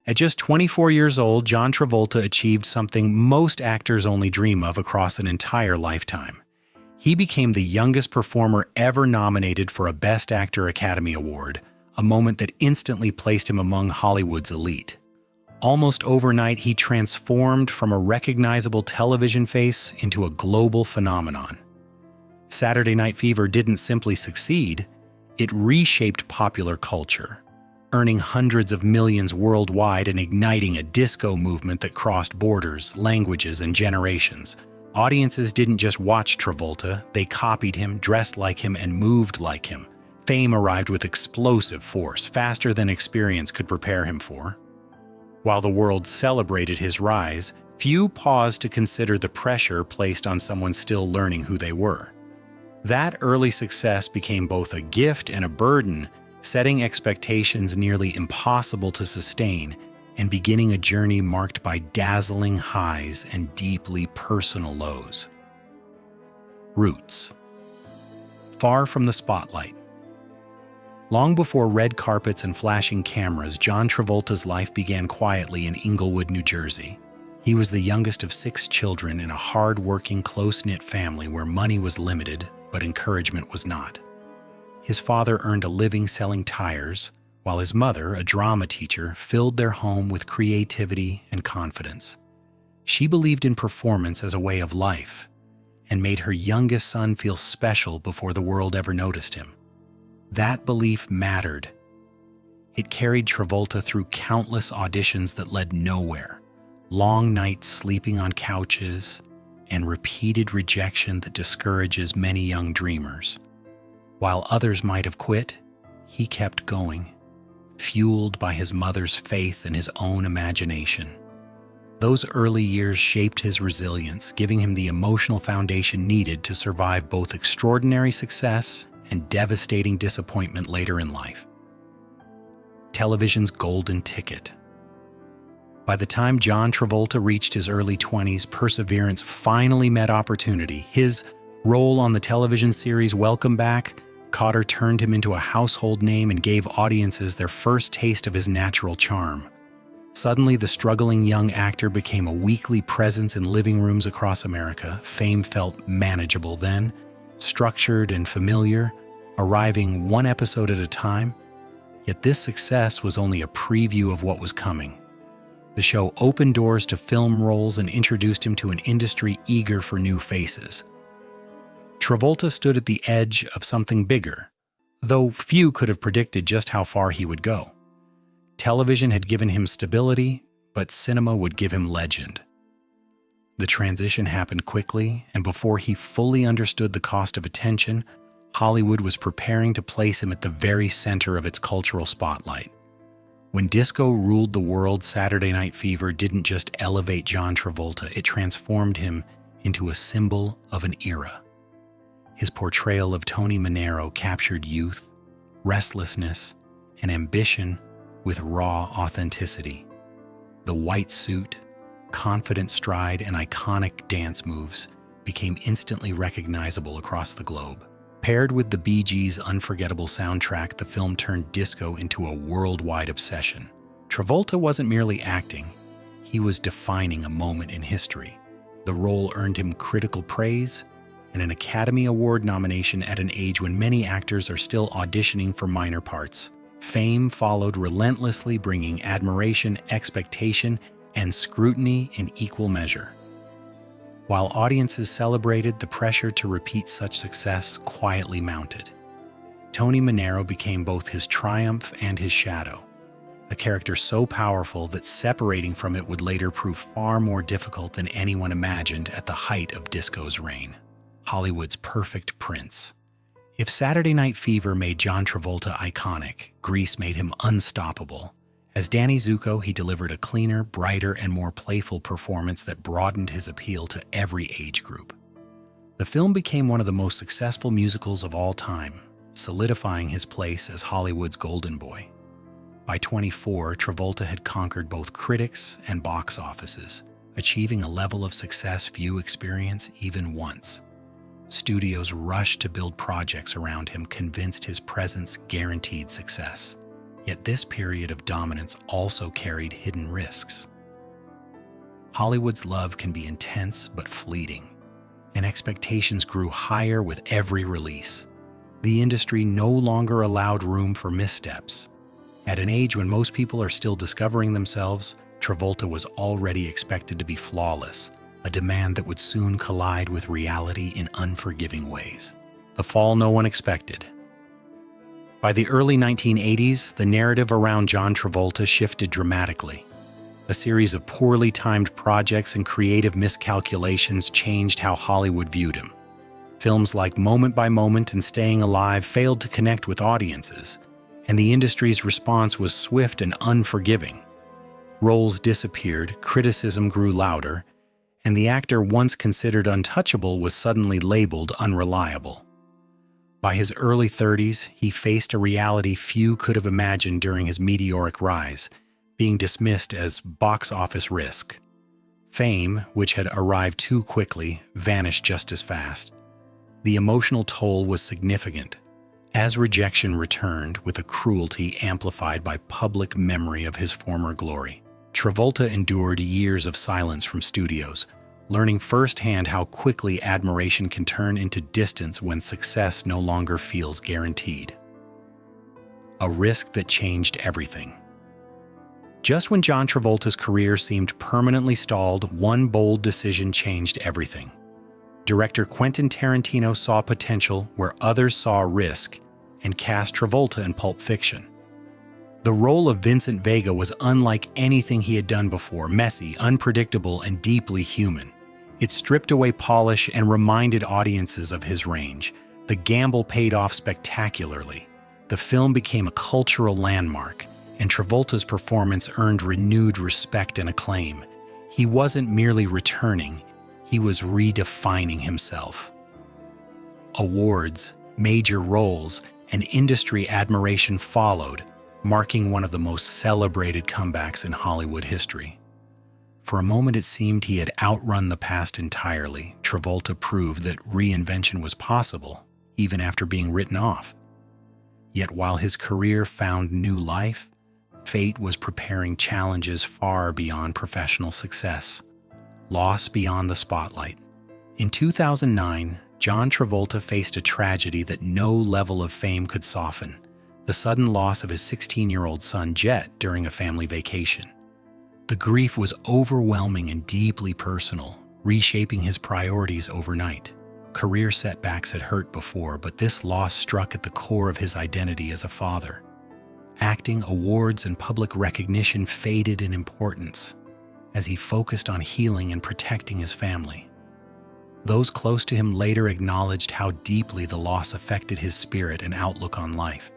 At just 24 years old, John Travolta achieved something most actors only dream of across an entire lifetime. He became the youngest performer ever nominated for a Best Actor Academy Award, a moment that instantly placed him among Hollywood's elite. Almost overnight, he transformed from a recognizable television face into a global phenomenon. Saturday Night Fever didn't simply succeed, it reshaped popular culture, earning hundreds of millions worldwide and igniting a disco movement that crossed borders, languages, and generations. Audiences didn't just watch Travolta, they copied him, dressed like him, and moved like him. Fame arrived with explosive force, faster than experience could prepare him for. While the world celebrated his rise, few paused to consider the pressure placed on someone still learning who they were. That early success became both a gift and a burden, setting expectations nearly impossible to sustain and beginning a journey marked by dazzling highs and deeply personal lows. Roots. Far from the spotlight. Long before red carpets and flashing cameras, John Travolta's life began quietly in Inglewood, New Jersey. He was the youngest of 6 children in a hard-working, close-knit family where money was limited, but encouragement was not. His father earned a living selling tires, while his mother, a drama teacher, filled their home with creativity and confidence. She believed in performance as a way of life and made her youngest son feel special before the world ever noticed him. That belief mattered. It carried Travolta through countless auditions that led nowhere, long nights sleeping on couches, and repeated rejection that discourages many young dreamers. While others might have quit, he kept going, fueled by his mother's faith and his own imagination. Those early years shaped his resilience, giving him the emotional foundation needed to survive both extraordinary success and devastating disappointment later in life. Television's golden ticket. By the time John Travolta reached his early 20s, perseverance finally met opportunity. His role on the television series Welcome Back, Kotter turned him into a household name and gave audiences their first taste of his natural charm. Suddenly, the struggling young actor became a weekly presence in living rooms across America. Fame felt manageable then, structured and familiar, arriving one episode at a time. Yet this success was only a preview of what was coming. The show opened doors to film roles and introduced him to an industry eager for new faces. Travolta stood at the edge of something bigger, though few could have predicted just how far he would go. Television had given him stability, but cinema would give him legend. The transition happened quickly, and before he fully understood the cost of attention, Hollywood was preparing to place him at the very center of its cultural spotlight. When disco ruled the world, Saturday Night Fever didn't just elevate John Travolta, it transformed him into a symbol of an era. His portrayal of Tony Manero captured youth, restlessness, and ambition with raw authenticity. The white suit, confident stride, and iconic dance moves became instantly recognizable across the globe. Paired with the Bee Gees' unforgettable soundtrack, the film turned disco into a worldwide obsession. Travolta wasn't merely acting, he was defining a moment in history. The role earned him critical praise and an Academy Award nomination at an age when many actors are still auditioning for minor parts. Fame followed relentlessly, bringing admiration, expectation, and scrutiny in equal measure. While audiences celebrated, the pressure to repeat such success quietly mounted. Tony Manero became both his triumph and his shadow, a character so powerful that separating from it would later prove far more difficult than anyone imagined at the height of disco's reign. Hollywood's perfect prince. If Saturday Night Fever made John Travolta iconic, Grease made him unstoppable. As Danny Zuko, he delivered a cleaner, brighter, and more playful performance that broadened his appeal to every age group. The film became one of the most successful musicals of all time, solidifying his place as Hollywood's golden boy. By 24, Travolta had conquered both critics and box offices, achieving a level of success few experience even once. Studios rushed to build projects around him, convinced his presence guaranteed success. Yet this period of dominance also carried hidden risks. Hollywood's love can be intense but fleeting, and expectations grew higher with every release. The industry no longer allowed room for missteps. At an age when most people are still discovering themselves, Travolta was already expected to be flawless, a demand that would soon collide with reality in unforgiving ways. The fall no one expected. By the early 1980s, the narrative around John Travolta shifted dramatically. A series of poorly timed projects and creative miscalculations changed how Hollywood viewed him. Films like Moment by Moment and Staying Alive failed to connect with audiences, and the industry's response was swift and unforgiving. Roles disappeared, criticism grew louder, and the actor once considered untouchable was suddenly labeled unreliable. By his early 30s, he faced a reality few could have imagined during his meteoric rise, being dismissed as box office risk. Fame, which had arrived too quickly, vanished just as fast. The emotional toll was significant, as rejection returned with a cruelty amplified by public memory of his former glory. Travolta endured years of silence from studios, learning firsthand how quickly admiration can turn into distance when success no longer feels guaranteed. A risk that changed everything. Just when John Travolta's career seemed permanently stalled, one bold decision changed everything. Director Quentin Tarantino saw potential where others saw risk and cast Travolta in Pulp Fiction. The role of Vincent Vega was unlike anything he had done before, messy, unpredictable, and deeply human. It stripped away polish and reminded audiences of his range. The gamble paid off spectacularly. The film became a cultural landmark, and Travolta's performance earned renewed respect and acclaim. He wasn't merely returning, he was redefining himself. Awards, major roles, and industry admiration followed, marking one of the most celebrated comebacks in Hollywood history. For a moment it seemed he had outrun the past entirely. Travolta proved that reinvention was possible, even after being written off. Yet while his career found new life, fate was preparing challenges far beyond professional success. Loss beyond the spotlight. In 2009, John Travolta faced a tragedy that no level of fame could soften: the sudden loss of his 16-year-old son Jet during a family vacation. The grief was overwhelming and deeply personal, reshaping his priorities overnight. Career setbacks had hurt before, but this loss struck at the core of his identity as a father. Acting, awards, and public recognition faded in importance as he focused on healing and protecting his family. Those close to him later acknowledged how deeply the loss affected his spirit and outlook on life.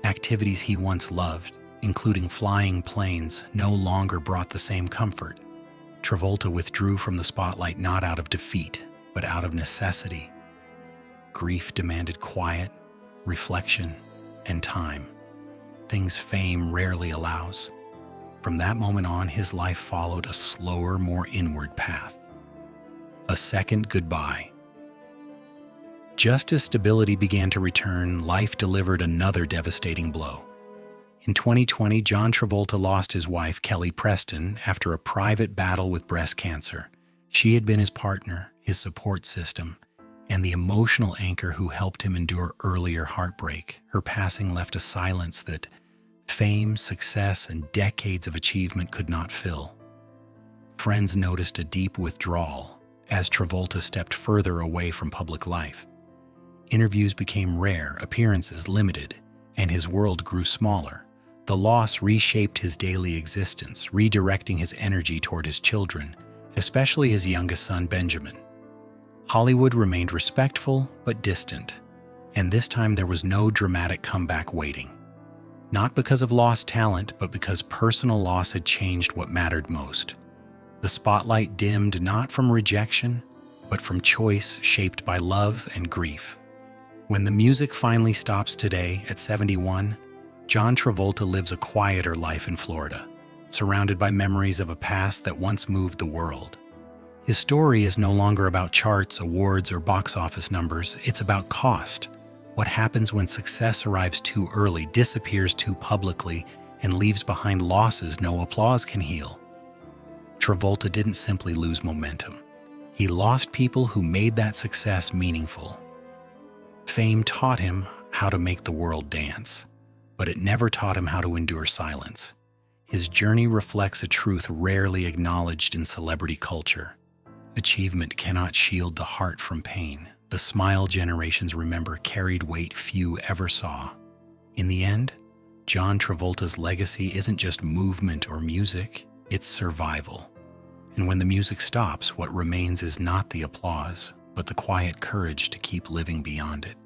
Activities he once loved, including flying planes, no longer brought the same comfort. Travolta withdrew from the spotlight not out of defeat, but out of necessity. Grief demanded quiet, reflection, and time, things fame rarely allows. From that moment on, his life followed a slower, more inward path. A second goodbye. Just as stability began to return, life delivered another devastating blow. In 2020, John Travolta lost his wife, Kelly Preston, after a private battle with breast cancer. She had been his partner, his support system, and the emotional anchor who helped him endure earlier heartbreak. Her passing left a silence that fame, success, and decades of achievement could not fill. Friends noticed a deep withdrawal as Travolta stepped further away from public life. Interviews became rare, appearances limited, and his world grew smaller. The loss reshaped his daily existence, redirecting his energy toward his children, especially his youngest son, Benjamin. Hollywood remained respectful but distant, and this time there was no dramatic comeback waiting. Not because of lost talent, but because personal loss had changed what mattered most. The spotlight dimmed not from rejection, but from choice shaped by love and grief. When the music finally stops today, at 71, John Travolta lives a quieter life in Florida, surrounded by memories of a past that once moved the world. His story is no longer about charts, awards, or box office numbers. It's about cost. What happens when success arrives too early, disappears too publicly, and leaves behind losses no applause can heal? Travolta didn't simply lose momentum. He lost people who made that success meaningful. Fame taught him how to make the world dance, but it never taught him how to endure silence. His journey reflects a truth rarely acknowledged in celebrity culture. Achievement cannot shield the heart from pain. The smile generations remember carried weight few ever saw. In the end, John Travolta's legacy isn't just movement or music, it's survival. And when the music stops, what remains is not the applause, but the quiet courage to keep living beyond it.